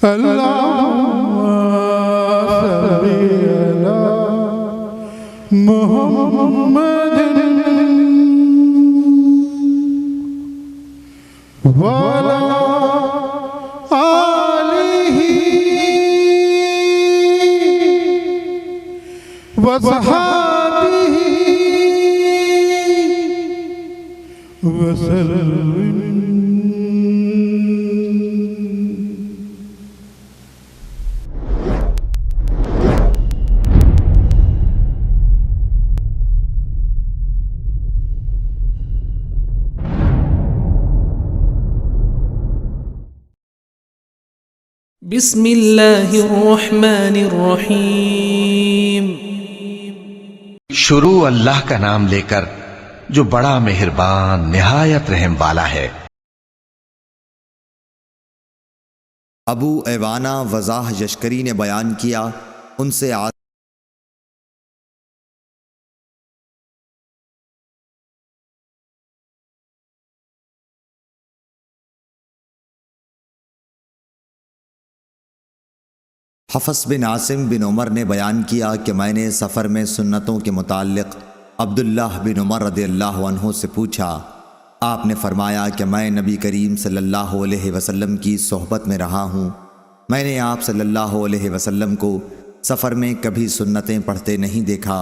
اللهم صل على محمد وعلى آله وصحبه وسلم. بسم اللہ الرحمن الرحیم. شروع اللہ کا نام لے کر جو بڑا مہربان نہایت رحم والا ہے. ابو ایوانہ وضاح یشکری نے بیان کیا، ان سے حفص بن عاصم بن عمر نے بیان کیا کہ میں نے سفر میں سنتوں کے متعلق عبداللہ بن عمر رضی اللہ عنہ سے پوچھا. آپ نے فرمایا کہ میں نبی کریم صلی اللہ علیہ وسلم کی صحبت میں رہا ہوں. میں نے آپ صلی اللہ علیہ وسلم کو سفر میں کبھی سنتیں پڑھتے نہیں دیکھا،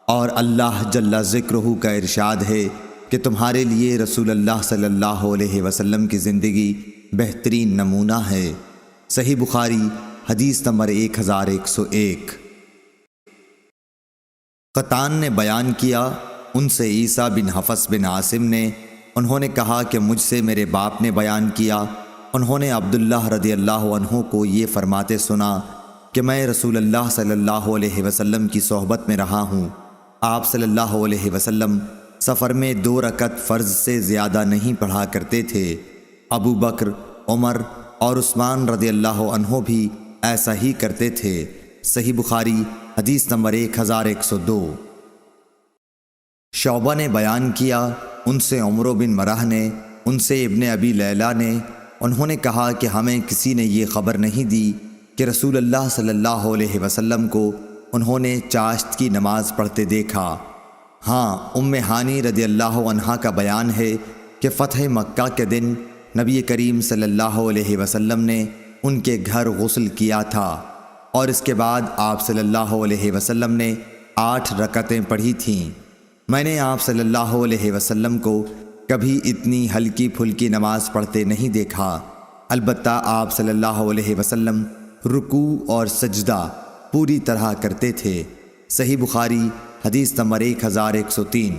اور اللہ جل ذکرہ کا ارشاد ہے کہ تمہارے لیے رسول اللہ صلی اللہ علیہ وسلم کی زندگی بہترین نمونہ ہے. صحیح بخاری حدیث نمبر 1101. قطان نے بیان کیا، ان سے عیسیٰ بن حفص بن عاصم نے، انہوں نے کہا کہ مجھ سے میرے باپ نے بیان کیا، انہوں نے عبداللہ رضی اللہ عنہ کو یہ فرماتے سنا کہ میں رسول اللہ صلی اللہ علیہ وسلم کی صحبت میں رہا ہوں. آپ صلی اللہ علیہ وسلم سفر میں 2 رکعت فرض سے زیادہ نہیں پڑھا کرتے تھے. ابو بکر، عمر اور عثمان رضی اللہ عنہ بھی ایسا ہی کرتے تھے. صحیح بخاری حدیث نمبر 1102. شعبہ نے بیان کیا، ان سے عمرو بن مرہ نے، ان سے ابن ابی لیلہ نے، انہوں نے کہا کہ ہمیں کسی نے یہ خبر نہیں دی کہ رسول اللہ صلی اللہ علیہ وسلم کو انہوں نے چاشت کی نماز پڑھتے دیکھا. ہاں، ام ہانی رضی اللہ عنہا کا بیان ہے کہ فتح مکہ کے دن نبی کریم صلی اللہ علیہ وسلم نے ان کے گھر غسل کیا تھا، اور اس کے بعد آپ صلی اللہ علیہ وسلم نے 8 رکعتیں پڑھی تھیں. میں نے آپ صلی اللہ علیہ وسلم کو کبھی اتنی ہلکی پھلکی نماز پڑھتے نہیں دیکھا. البتہ آپ صلی اللہ علیہ وسلم رکوع اور سجدہ پوری طرح کرتے تھے. صحیح بخاری حدیث نمبر 1103.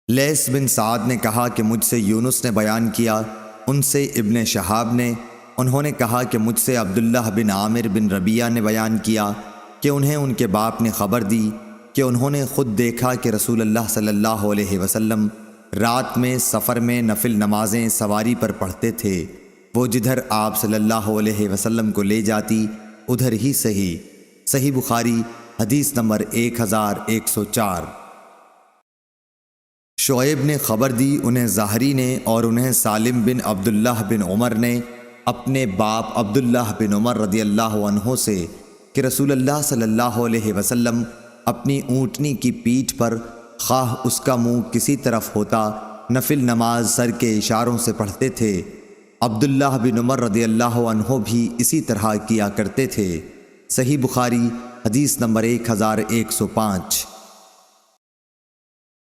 لیث بن سعد نے کہا کہ مجھ سے یونس نے بیان کیا، ان سے ابن شہاب نے، انہوں نے کہا کہ مجھ سے عبداللہ بن عامر بن ربیعہ نے بیان کیا کہ انہیں ان کے باپ نے خبر دی کہ انہوں نے خود دیکھا کہ رسول اللہ صلی اللہ علیہ وسلم رات میں سفر میں نفل نمازیں سواری پر پڑھتے تھے. وہ جدھر آپ صلی اللہ علیہ وسلم کو لے جاتی ادھر ہی صحیح. صحیح بخاری حدیث نمبر 1104. شعیب نے خبر دی، انہیں زہری نے اور انہیں سالم بن عبداللہ بن عمر نے اپنے باپ عبداللہ بن عمر رضی اللہ عنہ سے کہ رسول اللہ صلی اللہ علیہ وسلم اپنی اونٹنی کی پیٹھ پر خواہ اس کا منہ کسی طرف ہوتا نفل نماز سر کے اشاروں سے پڑھتے تھے. عبداللہ بن عمر رضی اللہ عنہ بھی اسی طرح کیا کرتے تھے. صحیح بخاری حدیث نمبر 1105.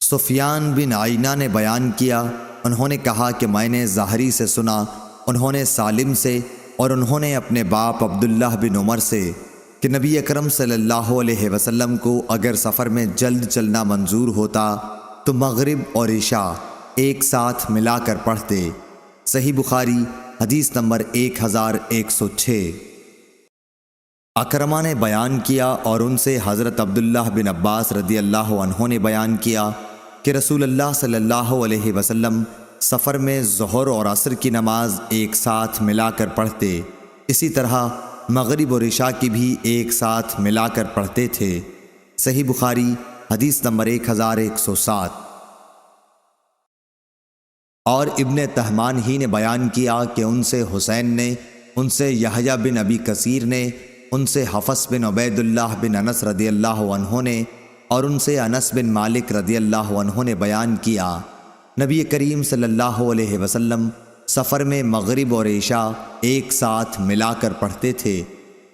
سفیان بن عینہ نے بیان کیا، انہوں نے کہا کہ میں نے زہری سے سنا، انہوں نے سالم سے اور انہوں نے اپنے باپ عبداللہ بن عمر سے کہ نبی اکرم صلی اللہ علیہ وسلم کو اگر سفر میں جلد چلنا منظور ہوتا تو مغرب اور عشاء ایک ساتھ ملا کر پڑھتے. صحیح بخاری حدیث نمبر 1106. اکرمہ نے بیان کیا اور ان سے حضرت عبداللہ بن عباس رضی اللہ عنہ نے بیان کیا کہ رسول اللہ صلی اللہ علیہ وسلم سفر میں ظہر اور عصر کی نماز ایک ساتھ ملا کر پڑھتے، اسی طرح مغرب اور عشاء کی بھی ایک ساتھ ملا کر پڑھتے تھے. صحیح بخاری حدیث نمبر 1107. اور ابن تہمان ہی نے بیان کیا کہ ان سے حسین نے ان سے یحییٰ بن ابی کثیر نے، ان سے حفص بن عبید اللہ بن انس رضی اللہ عنہ نے، اور ان سے انس بن مالک رضی اللہ عنہ نے بیان کیا، نبی کریم صلی اللہ علیہ وسلم سفر میں مغرب اور عشاء ایک ساتھ ملا کر پڑھتے تھے۔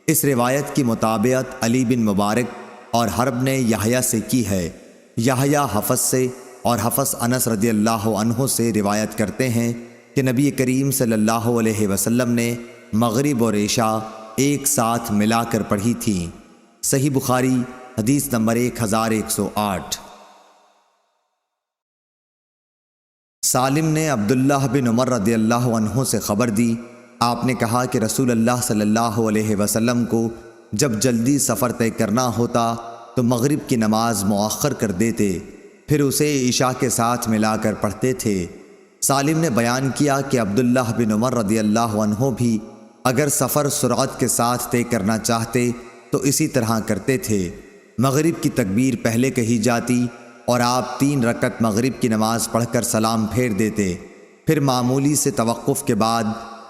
اس روایت کی مطابقت علی بن مبارک اور حرب نے یحییٰ سے کی ہے۔ یحییٰ حفص سے اور حفص انس رضی اللہ عنہ سے روایت کرتے ہیں کہ نبی کریم صلی اللہ علیہ وسلم نے مغرب اور عشاء ایک ساتھ ملا کر پڑھی تھیں۔ صحیح بخاری حدیث نمبر 1108۔ سالم نے عبداللہ بن عمر رضی اللہ عنہ سے خبر دی، آپ نے کہا کہ رسول اللہ صلی اللہ علیہ وسلم کو جب جلدی سفر طے کرنا ہوتا تو مغرب کی نماز مؤخر کر دیتے، پھر اسے عشاء کے ساتھ ملا کر پڑھتے تھے۔ سالم نے بیان کیا کہ عبداللہ بن عمر رضی اللہ عنہ بھی اگر سفر سرعت کے ساتھ طے کرنا چاہتے تو اسی طرح کرتے تھے۔ مغرب کی تکبیر پہلے کہی جاتی اور آپ 3 رکعت مغرب کی نماز پڑھ کر سلام پھیر دیتے، پھر معمولی سے توقف کے بعد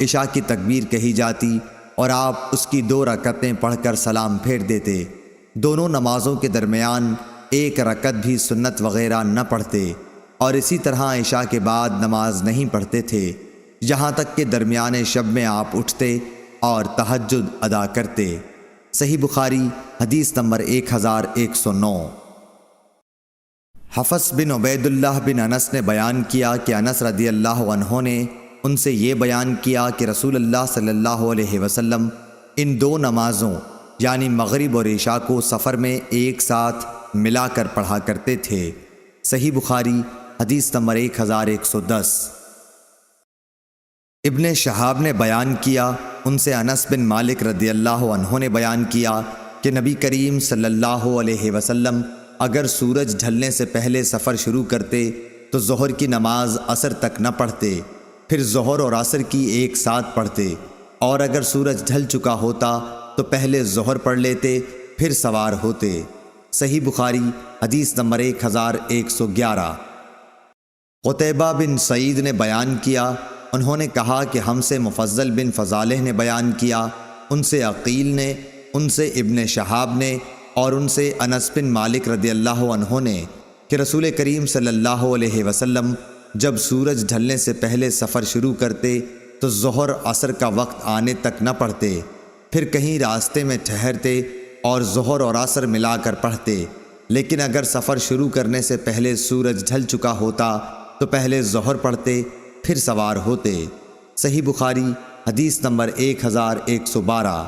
عشاء کی تکبیر کہی جاتی اور آپ اس کی 2 رکعتیں پڑھ کر سلام پھیر دیتے۔ دونوں نمازوں کے درمیان 1 رکعت بھی سنت وغیرہ نہ پڑھتے، اور اسی طرح عشاء کے بعد نماز نہیں پڑھتے تھے، یہاں تک کہ درمیان شب میں آپ اٹھتے اور تہجد ادا کرتے۔ صحیح بخاری حدیث نمبر 1109۔ حفص بن عبید اللہ بن انس نے بیان کیا کہ انس رضی اللہ عنہ نے ان سے یہ بیان کیا کہ رسول اللہ صلی اللہ علیہ وسلم ان 2 نمازوں یعنی مغرب اور عشاء کو سفر میں ایک ساتھ ملا کر پڑھا کرتے تھے۔ صحیح بخاری حدیث نمبر 1110۔ ابن شہاب نے بیان کیا، ان سے انس بن مالک رضی اللہ عنہ نے بیان کیا کہ نبی کریم صلی اللہ علیہ وسلم اگر سورج ڈھلنے سے پہلے سفر شروع کرتے تو ظہر کی نماز عصر تک نہ پڑھتے، پھر ظہر اور عصر کی ایک ساتھ پڑھتے، اور اگر سورج ڈھل چکا ہوتا تو پہلے ظہر پڑھ لیتے پھر سوار ہوتے۔ صحیح بخاری حدیث نمبر 1111۔ قتیبہ بن سعید نے بیان کیا، انہوں نے کہا کہ ہم سے مفضل بن فضالہ نے بیان کیا، ان سے عقیل نے، ان سے ابن شہاب نے، اور ان سے انس بن مالک رضی اللہ عنہ نے کہ رسول کریم صلی اللہ علیہ وسلم جب سورج ڈھلنے سے پہلے سفر شروع کرتے تو ظہر عصر کا وقت آنے تک نہ پڑھتے، پھر کہیں راستے میں ٹھہرتے اور ظہر اور عصر ملا کر پڑھتے، لیکن اگر سفر شروع کرنے سے پہلے سورج ڈھل چکا ہوتا تو پہلے ظہر پڑھتے پھر سوار ہوتے۔ صحیح بخاری حدیث نمبر 1112۔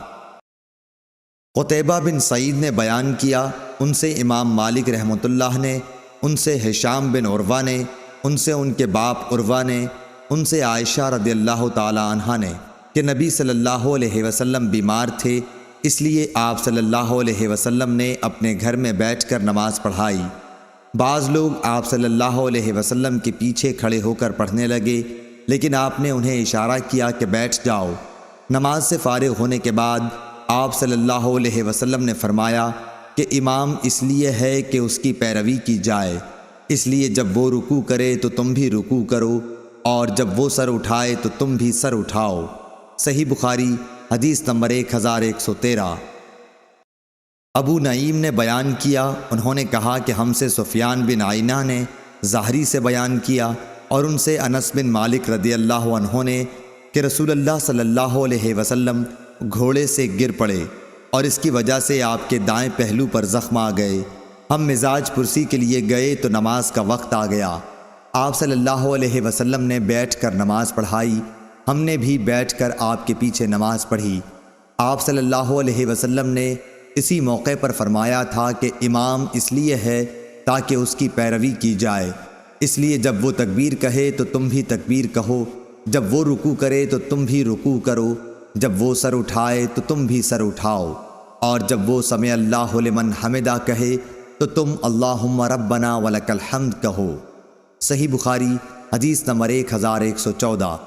قتیبہ بن سعید نے بیان کیا، ان سے امام مالک رحمۃ اللہ نے، ان سے ہشام بن عروہ نے، ان سے ان کے باپ عروہ نے، ان سے عائشہ رضی اللہ تعالی عنہا نے کہ نبی صلی اللہ علیہ وسلم بیمار تھے، اس لیے آپ صلی اللہ علیہ وسلم نے اپنے گھر میں بیٹھ کر نماز پڑھائی۔ بعض لوگ آپ صلی اللہ علیہ وسلم کے پیچھے کھڑے ہو کر پڑھنے لگے، لیکن آپ نے انہیں اشارہ کیا کہ بیٹھ جاؤ۔ نماز سے فارغ ہونے کے بعد آپ صلی اللہ علیہ وسلم نے فرمایا کہ امام اس لیے ہے کہ اس کی پیروی کی جائے، اس لیے جب وہ رکوع کرے تو تم بھی رکوع کرو، اور جب وہ سر اٹھائے تو تم بھی سر اٹھاؤ۔ صحیح بخاری حدیث نمبر 1113۔ ابو نعیم نے بیان کیا، انہوں نے کہا کہ ہم سے سفیان بن عینہ نے زہری سے بیان کیا، اور ان سے انس بن مالک رضی اللہ عنہ نے کہ رسول اللہ صلی اللہ علیہ وسلم گھوڑے سے گر پڑے اور اس کی وجہ سے آپ کے دائیں پہلو پر زخم آ گئے۔ ہم مزاج پرسی کے لیے گئے تو نماز کا وقت آ گیا۔ آپ صلی اللہ علیہ وسلم نے بیٹھ کر نماز پڑھائی، ہم نے بھی بیٹھ کر آپ کے پیچھے نماز پڑھی۔ آپ صلی اللہ علیہ وسلم نے اسی موقع پر فرمایا تھا کہ امام اس لیے ہے تاکہ اس کی پیروی کی جائے، اس لیے جب وہ تکبیر کہے تو تم بھی تکبیر کہو، جب وہ رکوع کرے تو تم بھی رکوع کرو، جب وہ سر اٹھائے تو تم بھی سر اٹھاؤ، اور جب وہ سمع اللہ لمن حمدہ کہے تو تم اللہم ربنا ولک الحمد کہو۔ صحیح بخاری حدیث نمبر 1114۔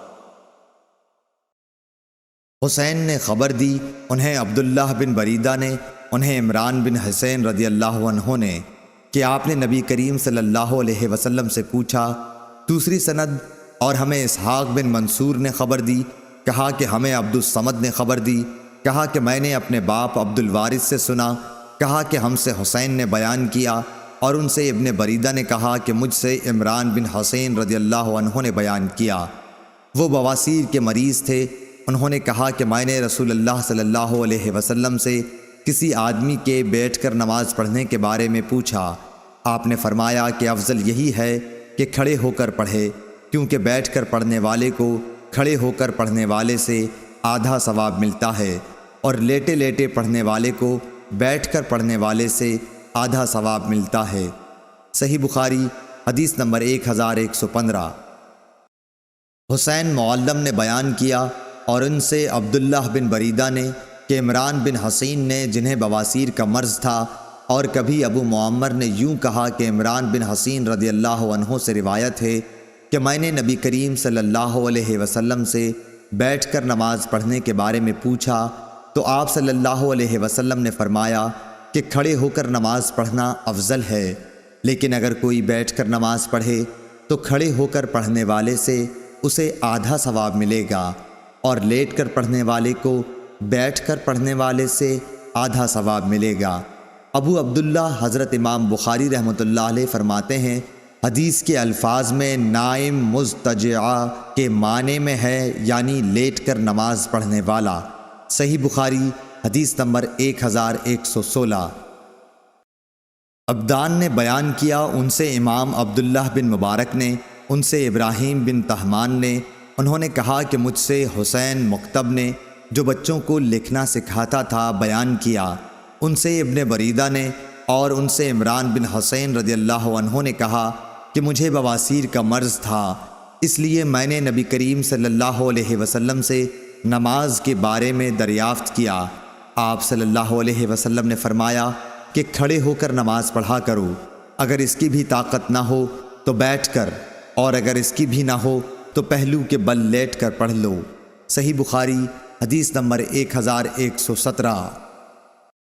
حسین نے خبر دی، انہیں عبداللہ بن بریدہ نے، انہیں عمران بن حسین رضی اللہ عنہ نے کہ آپ نے نبی کریم صلی اللہ علیہ وسلم سے پوچھا۔ دوسری سند اور ہمیں اسحاق بن منصور نے خبر دی، کہا کہ ہمیں عبد الصمد نے خبر دی، کہا کہ میں نے اپنے باپ عبد الوارث سے سنا، کہا کہ ہم سے حسین نے بیان کیا، اور ان سے ابن بریدہ نے کہا کہ مجھ سے عمران بن حسین رضی اللہ عنہ نے بیان کیا۔ وہ بواسیر کے مریض تھے۔ انہوں نے کہا کہ میں نے رسول اللہ صلی اللہ علیہ وسلم سے کسی آدمی کے بیٹھ کر نماز پڑھنے کے بارے میں پوچھا۔ آپ نے فرمایا کہ افضل یہی ہے کہ کھڑے ہو کر پڑھے، کیونکہ بیٹھ کر پڑھنے والے کو کھڑے ہو کر پڑھنے والے سے آدھا ثواب ملتا ہے، اور لیٹے لیٹے پڑھنے والے کو بیٹھ کر پڑھنے والے سے آدھا ثواب ملتا ہے۔ صحیح بخاری حدیث نمبر 1115۔ حسین معلم نے بیان کیا اور ان سے عبداللہ بن بریدہ نے کہ عمران بن حسین نے جنہیں بواسیر کا مرض تھا، اور کبھی ابو معمر نے یوں کہا کہ عمران بن حسین رضی اللہ عنہ سے روایت ہے کہ میں نے نبی کریم صلی اللہ علیہ وسلم سے بیٹھ کر نماز پڑھنے کے بارے میں پوچھا تو آپ صلی اللہ علیہ وسلم نے فرمایا کہ کھڑے ہو کر نماز پڑھنا افضل ہے، لیکن اگر کوئی بیٹھ کر نماز پڑھے تو کھڑے ہو کر پڑھنے والے سے اسے آدھا ثواب ملے گا، اور لیٹ کر پڑھنے والے کو بیٹھ کر پڑھنے والے سے آدھا ثواب ملے گا۔ ابو عبداللہ حضرت امام بخاری رحمۃ اللہ علیہ فرماتے ہیں حدیث کے الفاظ میں نائم مضطجع کے معنی میں ہے، یعنی لیٹ کر نماز پڑھنے والا۔ صحیح بخاری حدیث نمبر 1116۔ عبدان نے بیان کیا، ان سے امام عبداللہ بن مبارک نے، ان سے ابراہیم بن تہمان نے، انہوں نے کہا کہ مجھ سے حسین مکتب نے جو بچوں کو لکھنا سکھاتا تھا بیان کیا، ان سے ابن بریدہ نے، اور ان سے عمران بن حسین رضی اللہ عنہ نے کہا کہ مجھے بواسیر کا مرض تھا، اس لیے میں نے نبی کریم صلی اللہ علیہ وسلم سے نماز کے بارے میں دریافت کیا۔ آپ صلی اللہ علیہ وسلم نے فرمایا کہ کھڑے ہو کر نماز پڑھا کرو، اگر اس کی بھی طاقت نہ ہو تو بیٹھ کر، اور اگر اس کی بھی نہ ہو تو پہلو کے بل لیٹ کر پڑھ لو۔ صحیح بخاری حدیث نمبر 1117۔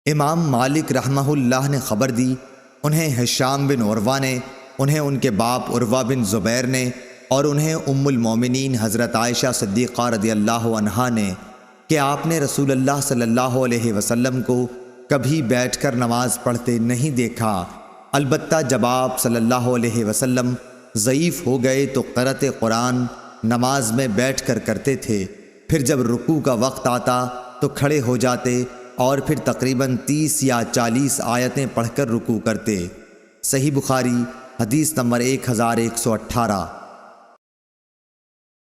امام مالک رحمہ اللہ نے خبر دی، انہیں ہشام بن عروہ نے، انہیں ان کے باپ عروہ بن زبیر نے، اور انہیں ام المومنین حضرت عائشہ صدیقہ رضی اللہ عنہا نے کہ آپ نے رسول اللہ صلی اللہ علیہ وسلم کو کبھی بیٹھ کر نماز پڑھتے نہیں دیکھا، البتہ جب آپ صلی اللہ علیہ وسلم ضعیف ہو گئے تو قرأت قرآن نماز میں بیٹھ کر کرتے تھے، پھر جب رکوع کا وقت آتا تو کھڑے ہو جاتے اور پھر تقریباً 30 یا 40 آیتیں پڑھ کر رکوع کرتے۔ صحیح بخاری حدیث نمبر 1118۔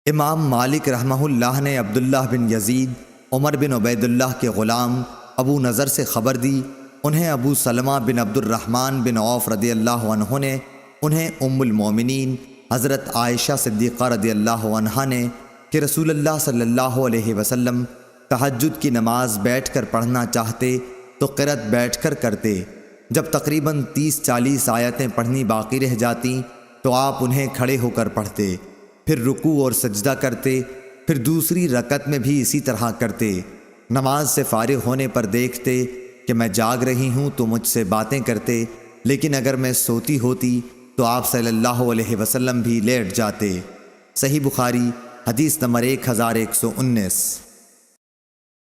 امام مالک رحمہ اللہ نے عبداللہ بن یزید عمر بن عبید اللہ کے غلام ابو نضر سے خبر دی، انہیں ابو سلمہ بن عبد الرحمن بن عوف رضی اللہ عنہ نے، انہیں ام المومنین حضرت عائشہ صدیقہ رضی اللہ عنہا نے کہ رسول اللہ صلی اللہ علیہ وسلم تہجد کی نماز بیٹھ کر پڑھنا چاہتے تو قرأت بیٹھ کر کرتے، جب تقریباً 30-40 آیتیں پڑھنی باقی رہ جاتی تو آپ انہیں کھڑے ہو کر پڑھتے، پھر رکوع اور سجدہ کرتے، پھر دوسری رکعت میں بھی اسی طرح کرتے۔ نماز سے فارغ ہونے پر دیکھتے کہ میں جاگ رہی ہوں تو مجھ سے باتیں کرتے، لیکن اگر میں سوتی ہوتی تو آپ صلی اللہ علیہ وسلم بھی لیٹ جاتے۔ صحیح بخاری حدیث نمبر 1119۔